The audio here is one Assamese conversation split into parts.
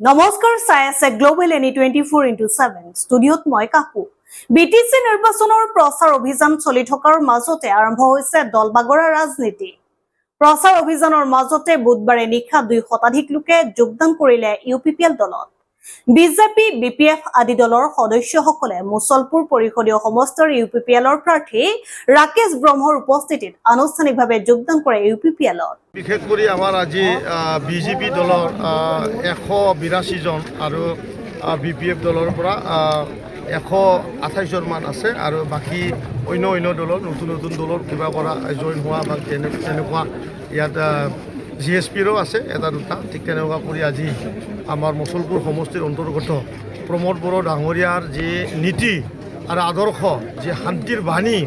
নমস্কাৰ চাই আছে গ্লোবেল এনি 24x7 ষ্টুডিঅ'ত মই কাকু বিটিসি নিৰ্বাচনৰ প্ৰচাৰ অভিযান চলি থকাৰ মাজতে আৰম্ভ হৈছে দলবাগৰা ৰাজনীতি প্ৰচাৰ অভিযানৰ মাজতে বুধবাৰে নিশা 2 শতাধিক লোকে যোগদান কৰিলে ইউপিপিএল দলত বিজেপি বিপিএফ আদি দলৰ সদস্যসকলে মুছলপুৰ পৰিষদীয় সমষ্টিৰ ইউপিপিএলৰ প্ৰাৰ্থী ৰাকেশ ব্ৰহ্মৰ উপস্থিতিত আনুষ্ঠানিকভাৱে যোগদান কৰে ইউপিপিএলত বিশেষ কৰি আমাৰ আজি বিজেপি দলৰ 182 জন আৰু বিপিএফ দলৰ পৰা 128 জন মান আছে আৰু বাকি অন্য দলৰ নতুন দলৰ কিবা কৰা জইন হোৱা বা তেনেকুৱা ইয়াত জিএছপিৰো আছে এটা দুটা ঠিক তেনেকুৱা কৰি আজি আমাৰ মুছলপুৰ সমষ্টিৰ অন্তৰ্গত প্ৰমোদ বড়ো ডাঙৰীয়াৰ যি নীতি আৰু আদৰ্শ যি শান্তিৰ বাণী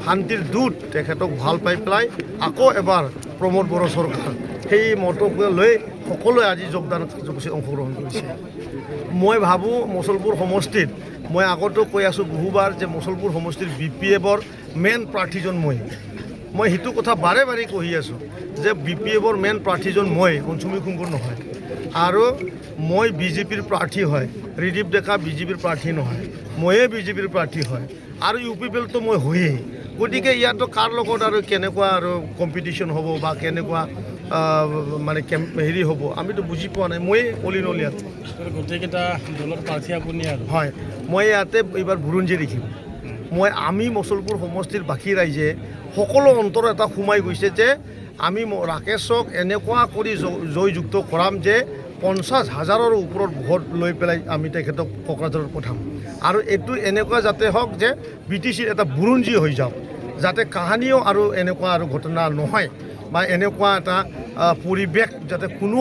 শান্তিৰ দূত তেখেতক ভাল পাই পেলাই আকৌ এবাৰ প্ৰমোদ বড়ো চৰকাৰ সেই মতক লৈ সকলোৱে আজি যোগদান কাৰ্যসূচীত অংশগ্ৰহণ কৰিছে মই ভাবোঁ মুছলপুৰ সমষ্টিত মই আগতো কৈ আছোঁ বহুবাৰ যে মুছলপুৰ সমষ্টিৰ বিপিএফৰ মেইন প্ৰাৰ্থীজন মই সেইটো কথা বাৰে কৈ আছোঁ যে বিপিএফৰ মেইন প্ৰাৰ্থীজন মই অঞ্চুমী কুংকুৰ নহয় আৰু মই বিজেপিৰ প্ৰাৰ্থী হয় ৰিদীপ ডেকা বিজেপিৰ প্ৰাৰ্থী নহয় ময়ে বিজেপিৰ প্ৰাৰ্থী হয় আৰু ইউপিপিএলটো মই হয়েই গতিকে ইয়াতো কাৰ লগত আৰু কেনেকুৱা আৰু কম্পিটিশ্যন হ'ব বা কেনেকুৱা মানে হেৰি হ'ব আমিতো বুজি পোৱা নাই ময়ে অলিন ইয়াত গোটেইকেইটা দলৰ প্ৰাৰ্থী আপুনি আৰু হয় মই ইয়াতে এইবাৰ বুৰঞ্জী দেখিম আমি মুছলপুৰ সমষ্টিৰ বাকী ৰাইজে সকলো অন্তৰ এটা সোমাই গৈছে যে আমি ৰাকেশক এনেকুৱা কৰি জয়যুক্ত কৰাম যে 50,000ৰ ওপৰত ভোট লৈ পেলাই আমি তেখেতক কোকৰাঝাৰত পঠাম আৰু এইটো এনেকুৱা যাতে হওক যে বিটিচিৰ এটা বুৰঞ্জী হৈ যাওক যাতে কাহানিও আৰু এনেকুৱা আৰু ঘটনা নহয় বা এনেকুৱা এটা পৰিৱেশ যাতে কোনো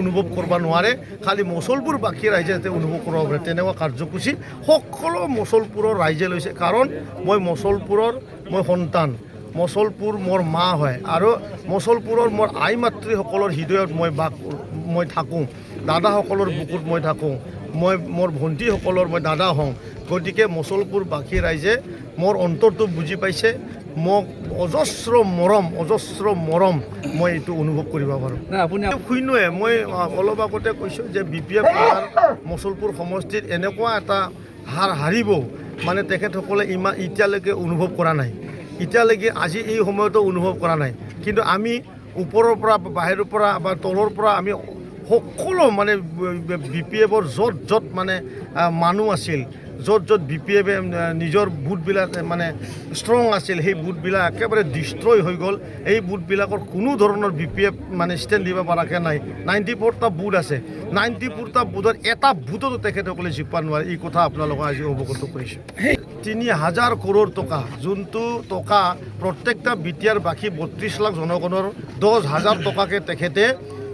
অনুভৱ কৰিব নোৱাৰে খালি মুছলপুৰ বাকী ৰাইজে যাতে অনুভৱ কৰিব পাৰে তেনেকুৱা কাৰ্যসূচী সকলো মুছলপুৰৰ ৰাইজে লৈছে কাৰণ মই মুছলপুৰৰ সন্তান মুছলপুৰ মোৰ মা হয় আৰু মুছলপুৰৰ মোৰ আই মাতৃসকলৰ হৃদয়ত মই থাকোঁ দাদাসকলৰ বুকুত মই থাকোঁ মোৰ ভণ্টিসকলৰ মই দাদা হওঁ গতিকে মুছলপুৰ বাকী ৰাইজে মোৰ অন্তৰটো বুজি পাইছে মোক অজস্ৰ মৰম মই এইটো অনুভৱ কৰিব পাৰোঁ আপুনি শূন্যই মই অলপ আগতে কৈছোঁ যে বিপিএফ মুছলপুৰ সমষ্টিত এনেকুৱা এটা হাৰিব মানে তেখেতসকলে এতিয়ালৈকে অনুভৱ কৰা নাই এতিয়ালৈকে আজি এই সময়তো অনুভৱ কৰা নাই কিন্তু আমি ওপৰৰ পৰা বাহিৰৰ পৰা বা তলৰ পৰা আমি সকলো মানে বিপিএফৰ য'ত মানে মানুহ আছিল য'ত বিপিএফে নিজৰ বুথবিলাক মানে ষ্ট্ৰং আছিল সেই বুথবিলাক একেবাৰে ডিষ্ট্ৰয় হৈ গ'ল এই বুথবিলাকৰ কোনো ধৰণৰ বিপিএফ মানে ষ্টেণ্ড দিব পৰাকৈ নাই 94টা বুথ আছে 94টা বুথৰ এটা বুথতো তেখেতসকলে জিকিব নোৱাৰে এই কথা আপোনালোকক আজি অৱগত কৰিছোঁ 3,000 কৰোৰ টকা যোনটো টকা প্ৰত্যেকটা বিটিআৰ বাকী 32 লাখ জনগণৰ 10,000 টকাকৈ তেখেতে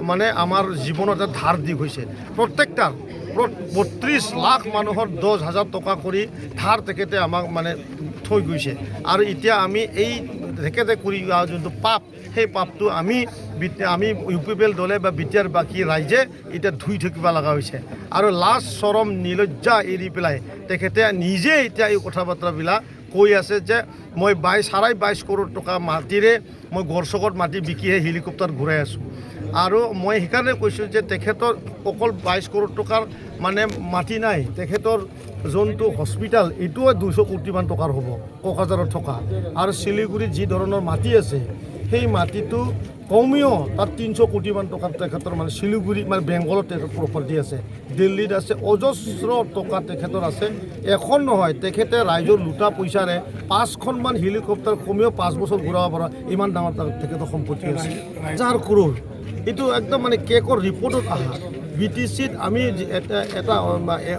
মানে আমাৰ জীৱনত এটা ধাৰ দি গৈছে প্ৰত্যেকটাৰ 32 লাখ মানুহৰ 10,000 টকা কৰি ধাৰ তেখেতে আমাক মানে থৈ গৈছে আৰু এতিয়া আমি এই তেখেতে কৰি যোনটো পাপ সেই পাপটো আমি ইউপিপিএল দলে বা বিটিআৰ বাকী ৰাইজে এতিয়া ধুই থাকিব লগা হৈছে আৰু লাজ চৰম নিলজ্জা এৰি পেলাই তেখেতে নিজে এতিয়া এই কথা বাৰ্তাবিলাক কৈ আছে যে মই 22.5 কৰোৰ টকা মাটিৰে মই গড়চকত মাটি বিকিহে হেলিকপ্টাৰ ঘূৰাই আছোঁ আৰু মই সেইকাৰণে কৈছোঁ যে তেখেতৰ অকল 22 কৰোৰ টকাৰ মানে মাটি নাই তেখেতৰ যোনটো হস্পিটেল এইটোও 200 কোটিমান টকাৰ হ'ব কোকৰাঝাৰত থকা আৰু শিলিগুৰিত যি ধৰণৰ মাটি আছে সেই মাটিটো কমেও তাত 300 কোটিমান টকাৰ তেখেতৰ মানে শিলিগুৰি মানে বেংগলত তেখেতৰ প্ৰপাৰ্টি আছে দিল্লীত আছে অজস্ৰ টকা তেখেতৰ আছে এখন নহয় তেখেতে ৰাইজৰ লুটা পইচাৰে 5খনমান হেলিকপ্টাৰ কমেও 5 বছৰ ঘূৰাব পৰা ইমান ডাঙৰ তেখেতৰ সম্পত্তি আছে 1,000 কৰোৰ এইটো একদম মানে কেকৰ ৰিপৰ্টত অহা বিটিচিত আমি এটা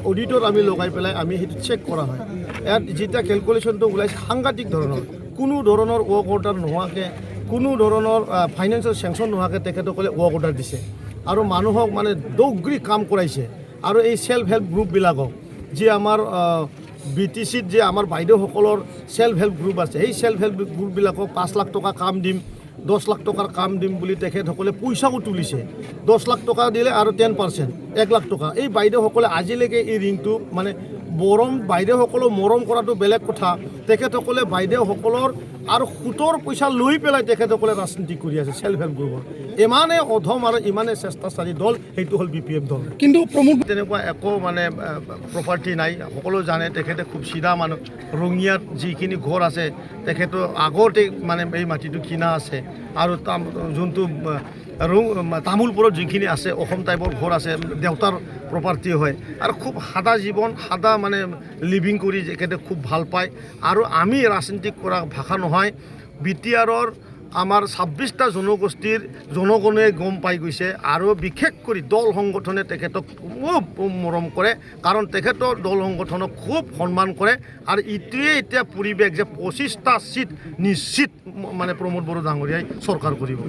অডিটৰ আমি লগাই পেলাই আমি সেইটো চেক কৰা হয় ইয়াত যেতিয়া কেলকুলেশ্যনটো ওলাইছে সাংঘাতিক ধৰণৰ কোনো ধৰণৰ ৱৰ্ক অৰ্ডাৰ নোহোৱাকৈ কোনো ধৰণৰ ফাইনেন্সিয়েল চেংচন নোহোৱাকৈ তেখেতসকলে ৱৰ্ক অৰ্ডাৰ দিছে আৰু মানুহক মানে দৌগ্ৰী কাম কৰাইছে আৰু এই ছেল্ফ হেল্প গ্ৰুপবিলাকক যি আমাৰ বিটিচিত যে আমাৰ বাইদেউসকলৰ ছেল্ফ হেল্প গ্ৰুপ আছে সেই ছেল্ফ হেল্প গ্ৰুপবিলাকক 5 লাখ টকা কাম দিম 10 লাখ টকাৰ কাম দিম বুলি তেখেতসকলে পইচাও তুলিছে 10 লাখ টকা দিলে আৰু 10% 1 লাখ টকা এই বাইদেউসকলে আজিলৈকে এই ঋণটো মানে বাইদেউসকলক মৰম কৰাটো বেলেগ কথা তেখেতসকলে বাইদেউসকলৰ আৰু সুতৰ পইচা লৈ পেলাই তেখেতসকলে ৰাজনীতি কৰি আছে ছেল্ফ হেল্প গ্ৰুপৰ ইমানে অধম আৰু ইমানে চেষ্টাচাৰী দল সেইটো হ'ল BPF দল কিন্তু প্ৰমোদ তেনেকুৱা একো মানে প্ৰপাৰ্টি নাই সকলো জানে তেখেতে খুব চিধা মানুহ ৰঙিয়াত যিখিনি ঘৰ আছে তেখেতৰ আগতে মানে এই মাটিটো কিনা আছে আৰু যোনটো তামোলপুৰত যিখিনি আছে অসম টাইপৰ ঘৰ আছে দেউতাৰ প্ৰপাৰ্টি হয় আৰু খুব সাদা জীৱন সাদা মানে লিভিং কৰি তেখেতে খুব ভাল পায় আৰু আমি ৰাজনীতি কৰা ভাষা নহয় BTRৰ আমাৰ 26টা জনগোষ্ঠীৰ জনগণে গম পাই গৈছে আৰু বিশেষ কৰি দল সংগঠনে তেখেতক খুব মৰম কৰে কাৰণ তেখেতৰ দল সংগঠনক খুব সন্মান কৰে আৰু ইটোৱে এতিয়া পৰিৱেশ যে 25টা চিট নিশ্চিত মানে প্ৰমোদ বড়ো ডাঙৰীয়াই চৰকাৰ কৰিব